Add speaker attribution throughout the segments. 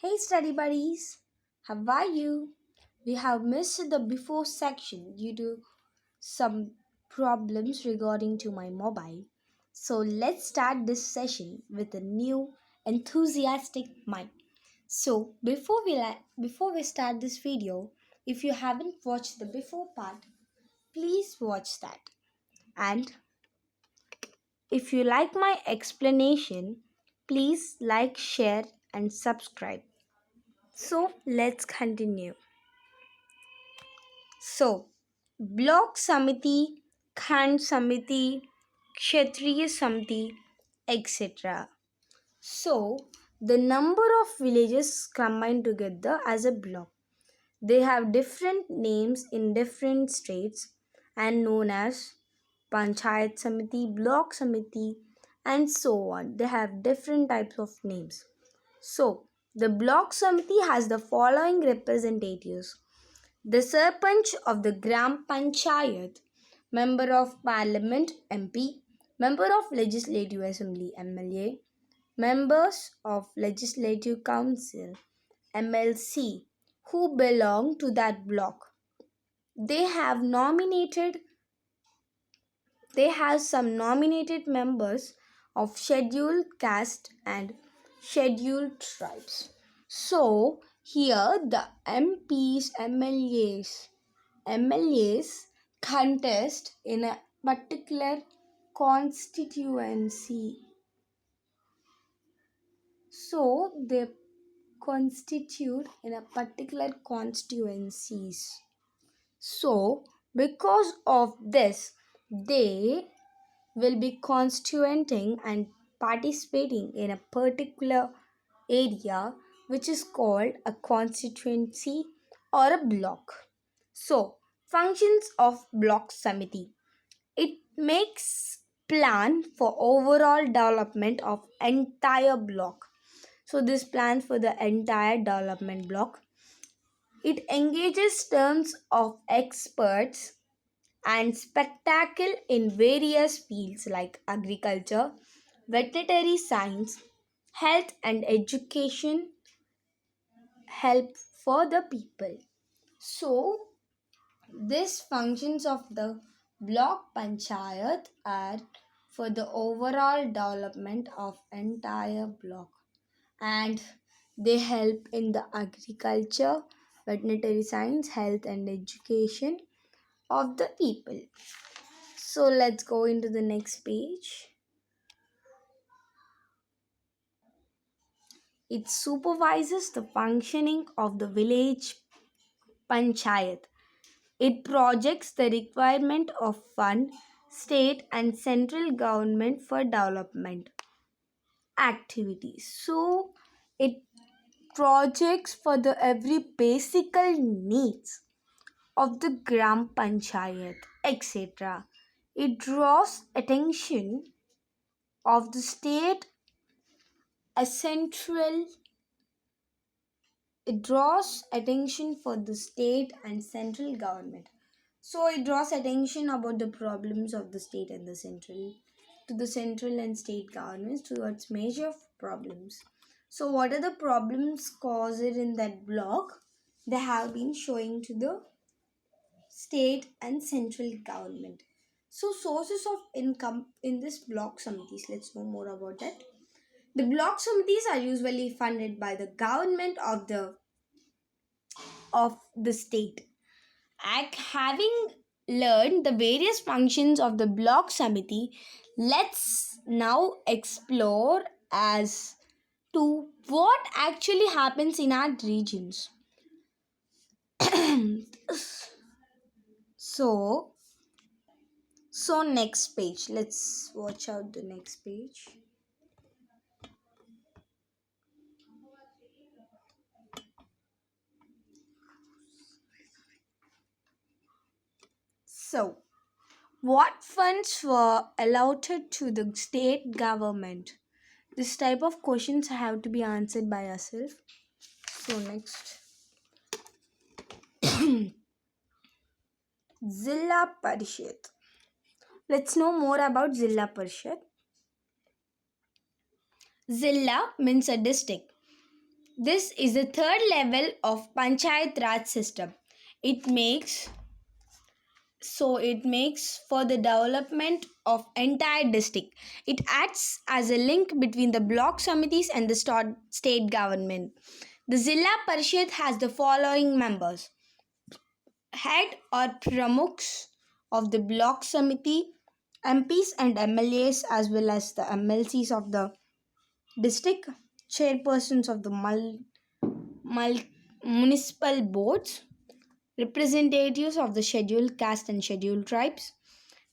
Speaker 1: Hey study buddies, how are you? We have missed the before section due to some problems regarding to my mobile. So let's start this session with a new enthusiastic mind. So before we start this video, if you haven't watched the before part, please watch that. And if you like my explanation, please like, share and subscribe. So let's continue. So, Block Samiti, Khan Samiti, Kshatriya Samiti, etc. So, the number of villages combined together as a block. They have different names in different states and known as Panchayat Samiti, Block Samiti, and so on. They have different types of names. So, the Block Samiti has the following representatives: the Sarpanch of the Gram Panchayat, Member of Parliament MP, Member of Legislative Assembly MLA, Members of Legislative Council MLC who belong to that block. They have nominated they have some nominated members of scheduled caste and scheduled tribes. So here the MLAs contest in a particular constituency. So they constitute in a particular constituencies. So because of this, they will be constituting and participating in a particular area which is called a constituency or a block. So, functions of block samiti. It makes plan for overall development of entire block. So this plans for the entire development block. It engages terms of experts and spectacle in various fields like agriculture, veterinary science, health and education help for the people. So these functions of the block panchayat are for the overall development of entire block, and they help in the agriculture, veterinary science, health and education of the people. So let's go into the next page. It supervises the functioning of the village panchayat. It projects the requirement of fund, state and central government for development activities. So it projects for the every basic needs of the gram panchayat, etc. It draws attention of the state a central it draws attention for the state and central government. So it draws attention about the problems of the state and the central to the central and state governments towards major problems. So what are the problems caused in that block? They have been showing to the state and central government. So sources of income in this block summitis, let's know more about that. The block summitis are usually funded by the government of the state. Having learned the various functions of the block samiti, let's now explore as to what actually happens in our regions. so so next page, let's watch out the next page. So what funds were allotted to the state government? This type of questions have to be answered by ourselves. So next, Zilla Parishad. Let's know more about Zilla Parishad. Zilla means a district. This is the third level of Panchayat Raj system. It makes it makes for the development of entire district. It acts as a link between the block committees and the state government. The Zilla Parishad has the following members: head or pramukhs of the block committee, MPs and MLAs, as well as the MLCs of the district, chairpersons of the mul- municipal boards, representatives of the scheduled caste and scheduled tribes.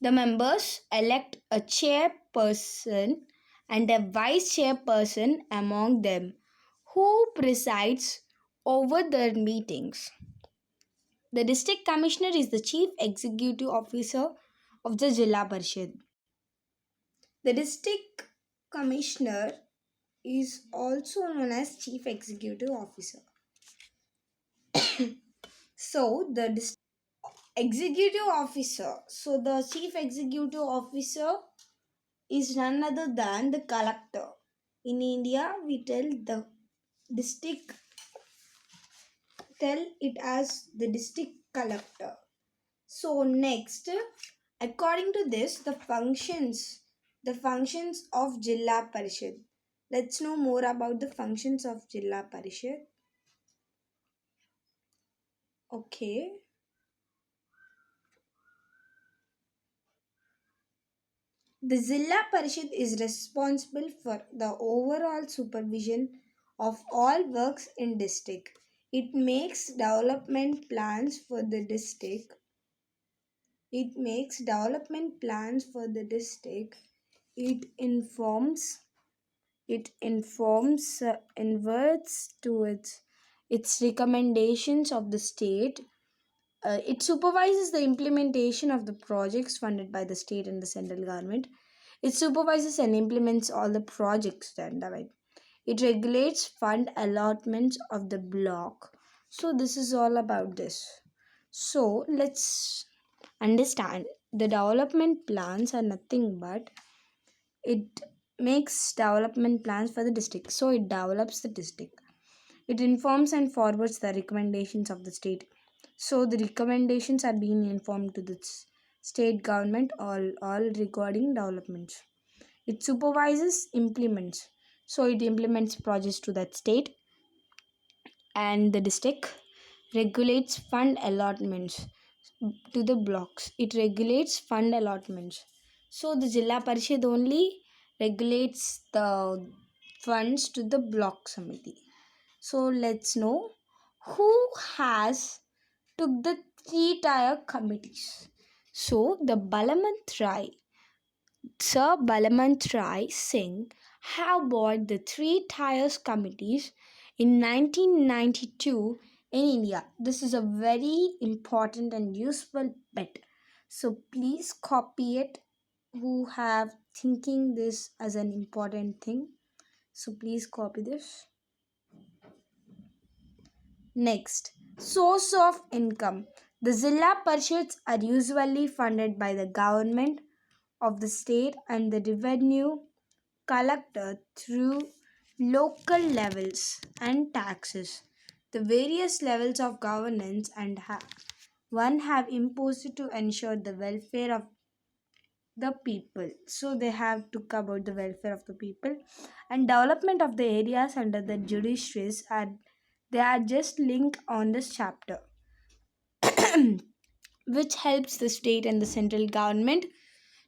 Speaker 1: The members elect a chairperson and a vice chairperson among them, who presides over their meetings. The district commissioner is the chief executive officer of the Jilla Parishad. The district commissioner is also known as chief executive officer. So the executive officer, so the chief executive officer is none other than the collector. In India, we district tell it as the district collector. So next, according to this, the functions of Jilla Parishad. Let's know more about the functions of Jilla Parishad. Okay. The Zilla Parishad is responsible for the overall supervision of all works in district. It makes development plans for the district. It makes development plans for the district. It informs inverts to its recommendations of the state. It supervises the implementation of the projects funded by the state and the central government. It supervises and implements all the projects standardized. It regulates fund allotments of the block. So this is all about this. So let's understand the development plans are nothing but it makes development plans for the district. So it develops the district. It informs and forwards the recommendations of the state. So the recommendations are being informed to the state government all regarding developments. It supervises, implements. So it implements projects to that state and the district. Regulates fund allotments to the blocks. It regulates fund allotments. So the Jilla Parishad only regulates the funds to the block committee. So let's know who has took the three-tier committees. So the Sir Balamant Rai Singh have bought the three tiers committees in 1992 in India. This is a very important and useful bit. So please copy it who have thinking this as an important thing. So please copy this. Next, source of income. The Zilla Parishads are usually funded by the government of the state and the revenue collector through local levels and taxes. The various levels of governance and one have imposed to ensure the welfare of the people. So they have to cover the welfare of the people and development of the areas under the judiciaries, and they are just linked on this chapter, which helps the state and the central government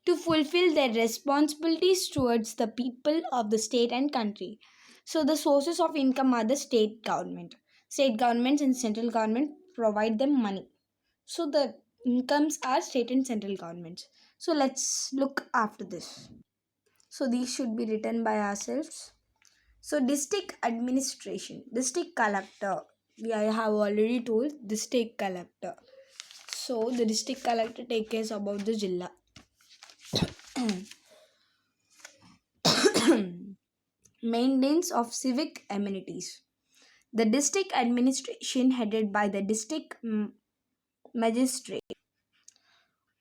Speaker 1: to fulfill their responsibilities towards the people of the state and country. So the sources of income are the state government. State governments and central government provide them money. So the incomes are state and central governments. So let's look after this. So these should be written by ourselves. So district administration, district collector. I have already told district collector. So the district collector takes care about the Jilla. Maintenance of civic amenities. The district administration headed by the district magistrate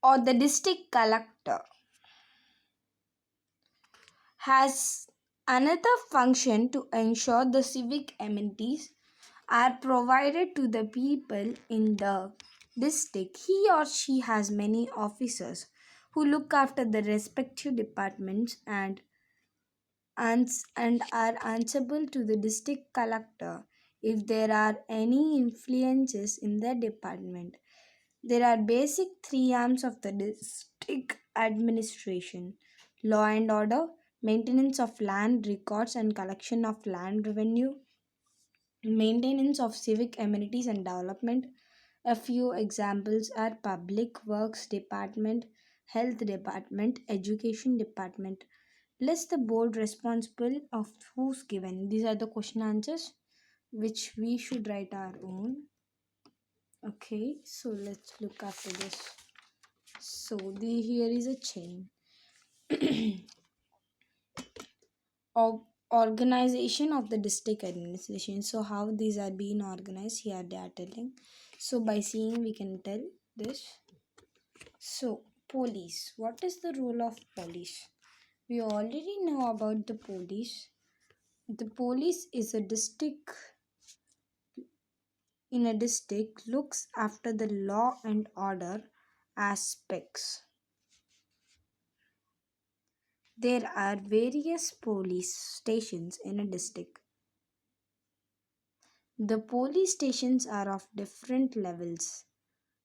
Speaker 1: or the district collector has Another function to ensure the civic amenities are provided to the people in the district. He or she has many officers who look after the respective departments and are answerable to the district collector if there are any influences in the department. There are basic three arms of the district administration: law and order, maintenance of land records and collection of land revenue, maintenance of civic amenities and development. A few examples are public works department, health department, education department. List the board responsible of who's given. These are the question answers which we should write our own. Okay, so let's look after this. So here is a chain of organization of the district administration. So how these are being organized here they are telling. So by seeing we can tell this. So police. What is the role of police? We already know about the police. The police is a district in a district looks after the law and order aspects. There are various police stations in a district. The police stations are of different levels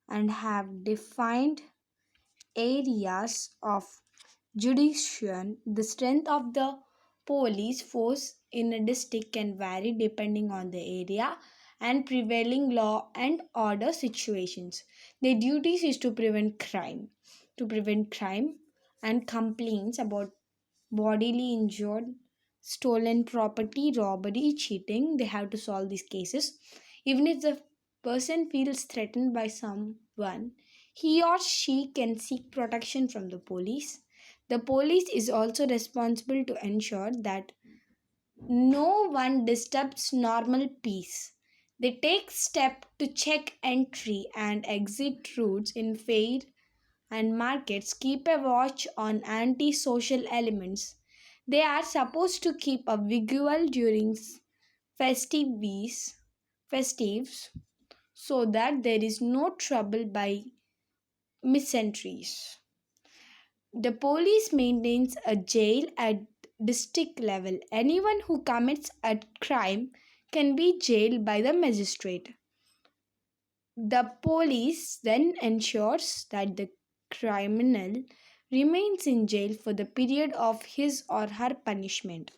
Speaker 1: and have defined areas of jurisdiction. The strength of the police force in a district can vary depending on the area and prevailing law and order situations. Their duties is to prevent crime and complaints about bodily injured, stolen property, robbery, cheating. They have to solve these cases. Even if the person feels threatened by someone, he or she can seek protection from the police. The police is also responsible to ensure that no one disturbs normal peace. They take steps to check entry and exit routes in fair and markets, keep a watch on anti-social elements. They are supposed to keep a vigil during festives so that there is no trouble by misentries. The police maintains a jail at district level. Anyone who commits a crime can be jailed by the magistrate. The police then ensures that the criminal remains in jail for the period of his or her punishment.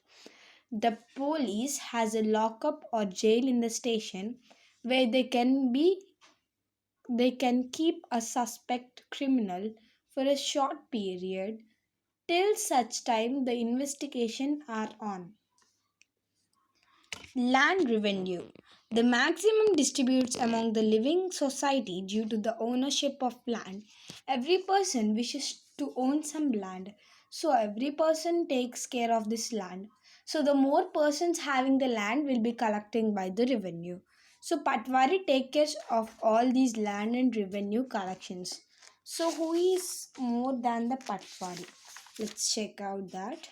Speaker 1: The police has a lockup or jail in the station where they can keep a suspect criminal for a short period till such time the investigation are on. Land revenue. The maximum distributes among the living society due to the ownership of land. Every person wishes to own some land, so every person takes care of this land. So the more persons having the land will be collecting by the revenue. So Patwari take care of all these land and revenue collections. So who is more than the Patwari? Let's check out that.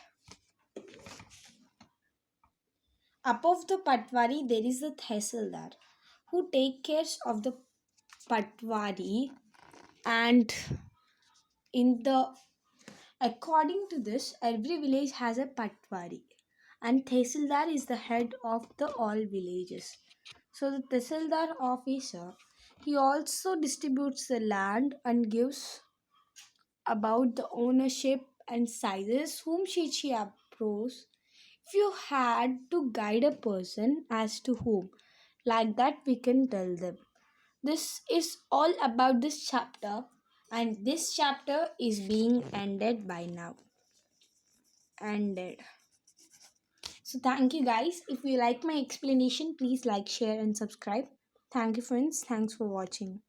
Speaker 1: Above the Patwari, there is the Tehsildar who take care of the Patwari, and in the according to this, every village has a Patwari, and Tehsildar is the head of the all villages. So the Tehsildar officer he also distributes the land and gives about the ownership and sizes whom she approves. If you had to guide a person as to whom, like that we can tell them. This is all about this chapter, and this chapter is being ended by now. Ended. So thank you guys. If you like my explanation, please like, share, and subscribe. Thank you, friends. Thanks for watching.